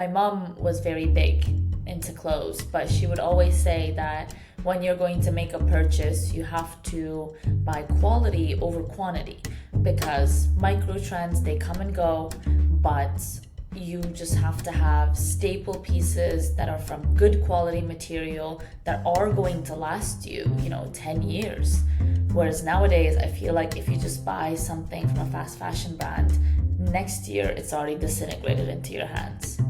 My mom was very big into clothes, but she would always say that when you're going to make a purchase, you have to buy quality over quantity because micro trends, they come and go, but you just have to have staple pieces that are from good quality material that are going to last you, 10 years. Whereas nowadays, I feel like if you just buy something from a fast fashion brand, next year it's already disintegrated into your hands.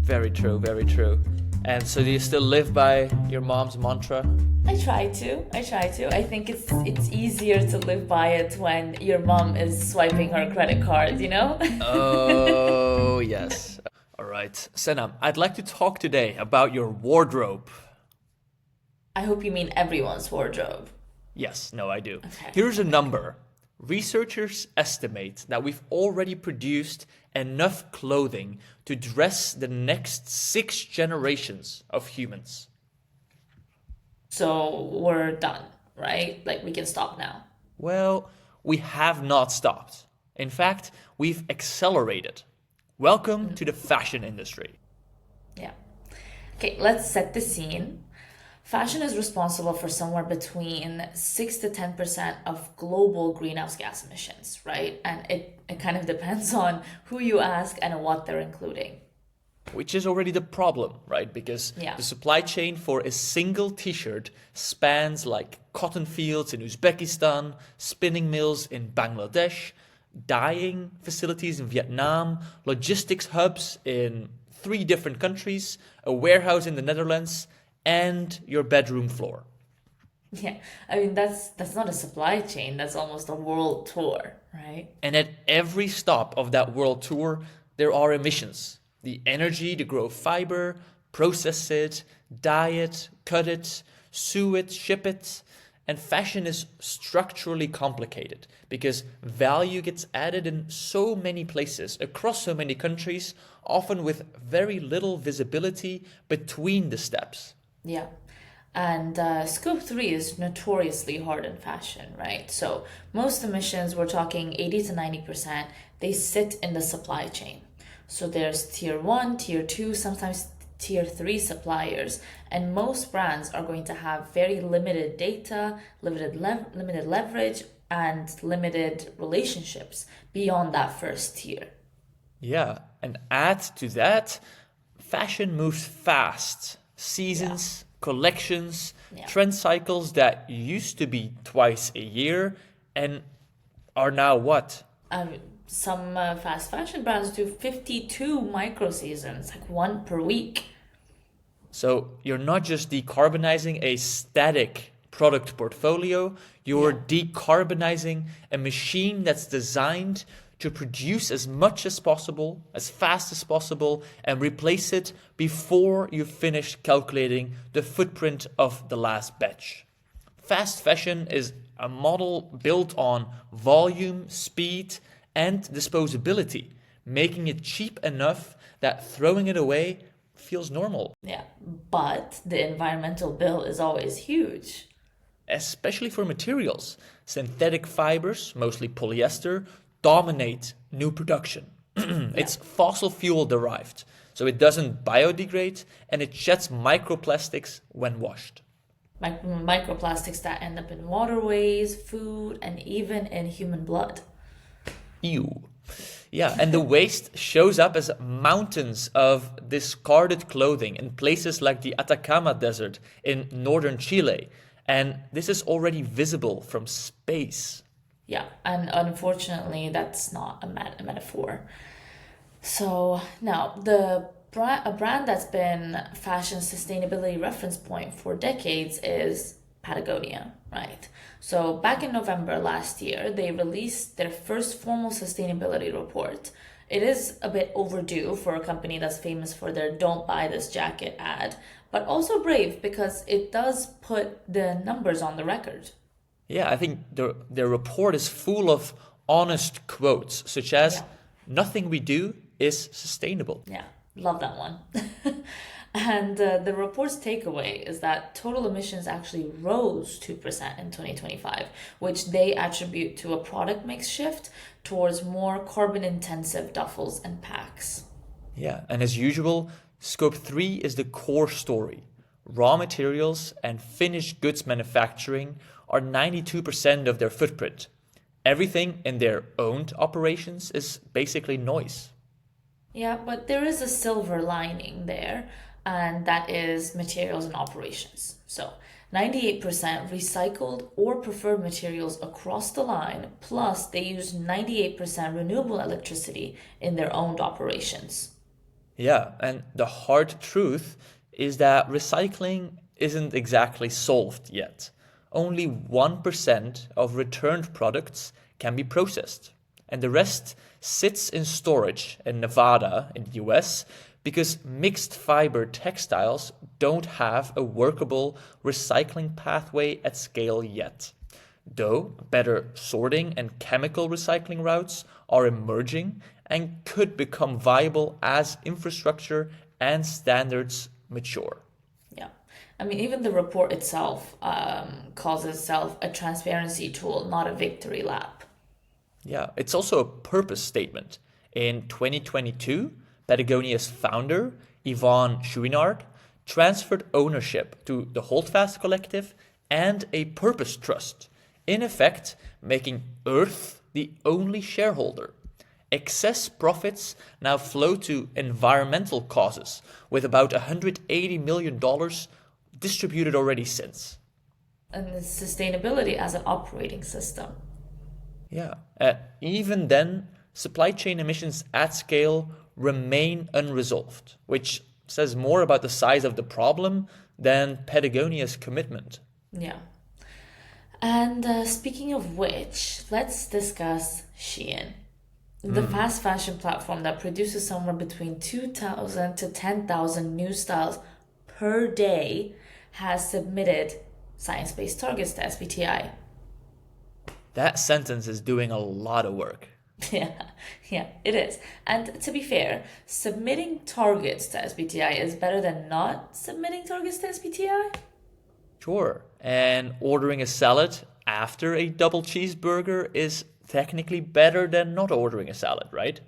Very true, very true. And so do you still live by your mom's mantra? I try to. I think it's easier to live by it when your mom is swiping her credit card, you know? Oh, yes. All right. Sena, I'd like to talk today about your wardrobe. I hope you mean everyone's wardrobe. Yes, no, I do. Okay. Here's a number. Researchers estimate that we've already produced enough clothing to dress the next 6 generations of humans. So we're done, right? Like we can stop now. Well, we have not stopped. In fact, we've accelerated. Welcome to the fashion industry. Yeah. Okay, let's set the scene. Fashion is responsible for somewhere between 6 to 10% of global greenhouse gas emissions, right? And it kind of depends on who you ask and what they're including. Which is already the problem, right? Because Yeah. the supply chain for a single t-shirt spans like cotton fields in Uzbekistan, spinning mills in Bangladesh, dyeing facilities in Vietnam, logistics hubs in 3 different countries, a warehouse in the Netherlands, and your bedroom floor. Yeah, I mean that's not a supply chain, that's almost a world tour, right? And at every stop of that world tour, there are emissions. The energy to grow fiber, process it, dye it, cut it, sew it, ship it. And fashion is structurally complicated because value gets added in so many places across so many countries, often with very little visibility between the steps. Yeah. And scope 3 is notoriously hard in fashion, right? So most emissions, we're talking 80 to 90%, they sit in the supply chain. So there's tier 1, tier 2, sometimes tier 3 suppliers, and most brands are going to have very limited data, limited leverage, and limited relationships beyond that first tier. Yeah, and add to that, fashion moves fast. Yeah. Seasons, collections, Yeah. trend cycles that used to be twice a year and are now what? Some fast fashion brands do 52 micro seasons, like one per week. So you're not just decarbonizing a static product portfolio, you're decarbonizing a machine that's designed to produce as much as possible, as fast as possible, and replace it before you finish calculating the footprint of the last batch. Fast fashion is a model built on volume, speed, and disposability, making it cheap enough that throwing it away feels normal, Yeah, but the environmental bill is always huge. especially for materials. Synthetic fibers, mostly polyester, dominate new production. Yeah. It's fossil fuel derived, so it doesn't biodegrade and it sheds microplastics when washed. Microplastics that end up in waterways, food, and even in human blood. Ew. Yeah, and the waste shows up as mountains of discarded clothing in places like the Atacama Desert in northern Chile. And this is already visible from space. Yeah, and unfortunately, that's not a metaphor. So now, a brand that's been fashion sustainability reference point for decades is Patagonia, right? So back in November last year, they released their first formal sustainability report. It is a bit overdue for a company that's famous for their "Don't buy this jacket" ad, but also brave because it does put the numbers on the record. Yeah, I think their report is full of honest quotes, such as, Yeah. nothing we do is sustainable. Yeah, love that one. And the report's takeaway is that total emissions actually rose 2% in 2025, which they attribute to a product mix shift towards more carbon intensive duffels and packs. Yeah, and as usual, Scope 3 is the core story. Raw materials and finished goods manufacturing are 92% of their footprint. Everything in their owned operations is basically noise. Yeah, but there is a silver lining there, and that is materials and operations. So, 98% recycled or preferred materials across the line, plus they use 98% renewable electricity in their owned operations. Yeah, and the hard truth is that recycling isn't exactly solved yet. Only 1% of returned products can be processed, and the rest sits in storage in Nevada in the US because mixed fiber textiles don't have a workable recycling pathway at scale yet. Though better sorting and chemical recycling routes are emerging and could become viable as infrastructure and standards mature. Yeah. I mean, even the report itself calls itself a transparency tool, not a victory lap. Yeah, it's also a purpose statement. In 2022, Patagonia's founder, Yvonne Chouinard, transferred ownership to the Holdfast Collective and a purpose trust, in effect, making Earth the only shareholder. Excess profits now flow to environmental causes, with about $180 million distributed already since. And the sustainability as an operating system. Yeah. Even then, supply chain emissions at scale remain unresolved, which says more about the size of the problem than Patagonia's commitment. Yeah. And speaking of which, let's discuss Shein, the fast fashion platform that produces somewhere between 2,000 to 10,000 new styles per day, has submitted science-based targets to SBTi. That sentence is doing a lot of work. Yeah, it is. And to be fair, submitting targets to SBTi is better than not submitting targets to SBTi. Sure. And ordering a salad after a double cheeseburger is technically better than not ordering a salad, right?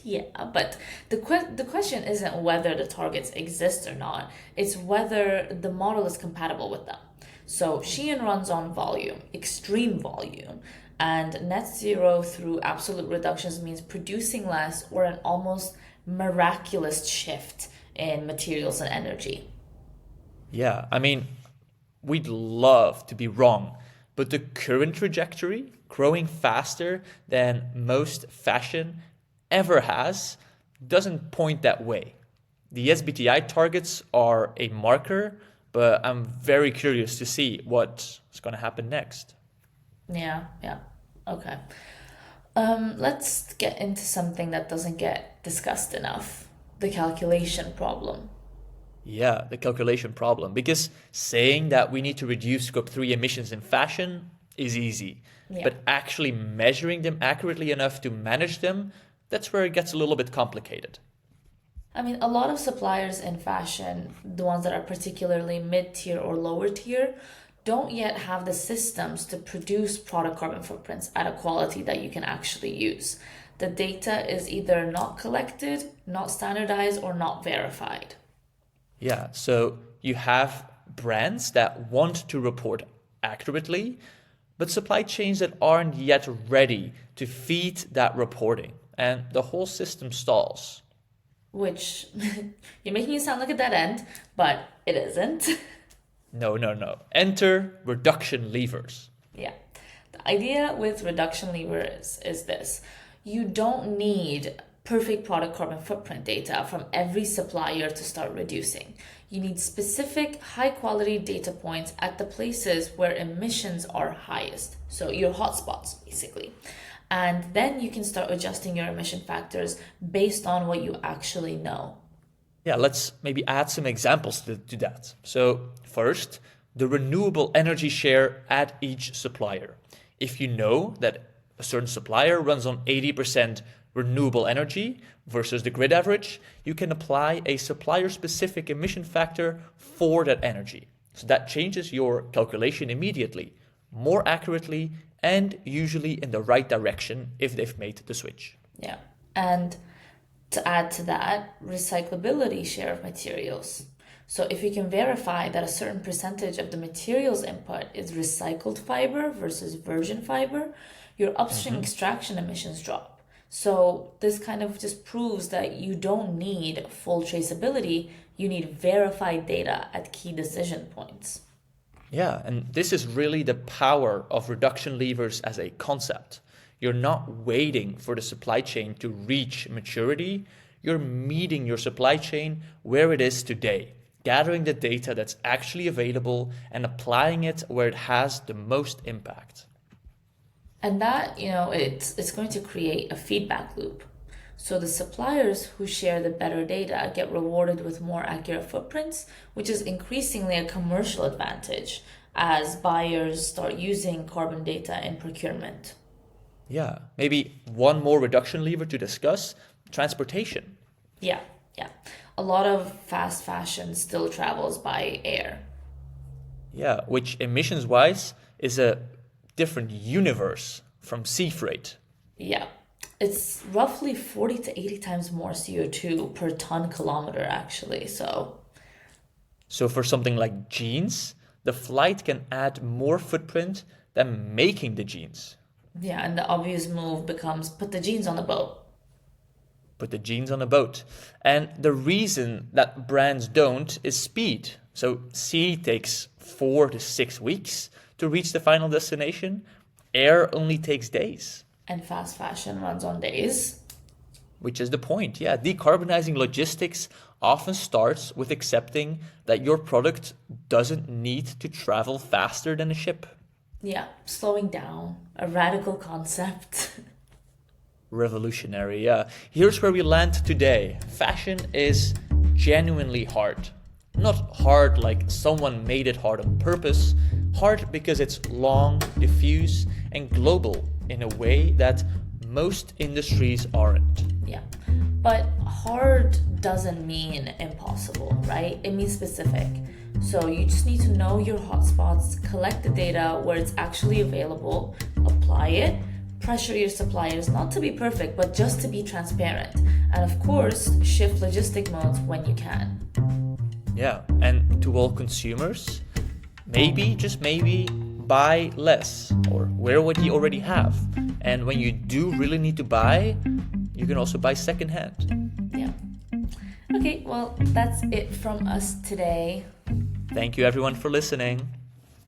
Yeah, but the question isn't whether the targets exist or not. It's whether the model is compatible with them. So Shein runs on volume, extreme volume, and net zero through absolute reductions means producing less or an almost miraculous shift in materials and energy. Yeah, I mean, we'd love to be wrong, but the current trajectory, growing faster than most fashion ever has, doesn't point that way. The SBTi targets are a marker, but I'm very curious to see what's going to happen next. Yeah, yeah. Okay. Let's get into something that doesn't get discussed enough, the calculation problem. Yeah, the calculation problem. Because saying that we need to reduce Scope 3 emissions in fashion is easy. Yeah. But actually measuring them accurately enough to manage them, that's where it gets a little bit complicated. I mean, a lot of suppliers in fashion, the ones that are particularly mid-tier or lower tier, don't yet have the systems to produce product carbon footprints at a quality that you can actually use. The data is either not collected, not standardized, or not verified. Yeah, so you have brands that want to report accurately, but supply chains that aren't yet ready to feed that reporting, and the whole system stalls. Which you're making it sound like a dead end, but it isn't. No, no, no. Enter reduction levers. Yeah. The idea with reduction levers is this. You don't need perfect product carbon footprint data from every supplier to start reducing. You need specific high quality data points at the places where emissions are highest. So your hotspots, basically. And then you can start adjusting your emission factors based on what you actually know. Yeah, let's maybe add some examples to that. So first, the renewable energy share at each supplier. If you know that a certain supplier runs on 80% renewable energy versus the grid average, you can apply a supplier-specific emission factor for that energy. So that changes your calculation immediately, more accurately, and usually in the right direction if they've made the switch. Yeah. And To add to that, recyclability share of materials. So if you can verify that a certain percentage of the materials input is recycled fiber versus virgin fiber, your upstream extraction emissions drop. So this kind of just proves that you don't need full traceability, you need verified data at key decision points. Yeah, and this is really the power of reduction levers as a concept. You're not waiting for the supply chain to reach maturity. You're meeting your supply chain where it is today, gathering the data that's actually available and applying it where it has the most impact. And that, it's going to create a feedback loop. So the suppliers who share the better data get rewarded with more accurate footprints, which is increasingly a commercial advantage as buyers start using carbon data in procurement. Yeah, maybe one more reduction lever to discuss, transportation. Yeah. A lot of fast fashion still travels by air. Yeah, which emissions-wise is a different universe from sea freight. Yeah. It's roughly 40 to 80 times more CO2 per ton kilometer, actually. So for something like jeans, the flight can add more footprint than making the jeans. Yeah, and the obvious move becomes put the jeans on the boat. Put the jeans on a boat. And the reason that brands don't is speed. So sea takes 4 to 6 weeks to reach the final destination. Air only takes days. And fast fashion runs on days. Which is the point, yeah. Decarbonizing logistics often starts with accepting that your product doesn't need to travel faster than a ship. Yeah, slowing down, a radical concept. Revolutionary, yeah. Here's where we land today. Fashion is genuinely hard. Not hard like someone made it hard on purpose, hard because it's long, diffuse, and global in a way that most industries aren't. Yeah, but hard doesn't mean impossible, right? It means specific. So you just need to know your hotspots, collect the data where it's actually available, apply it, pressure your suppliers not to be perfect, but just to be transparent. And of course, shift logistic modes when you can. Yeah, and to all consumers, maybe, just maybe, buy less or wear what you already have. And when you do really need to buy, you can also buy secondhand. Yeah. Okay, well, that's it from us today. Thank you everyone for listening.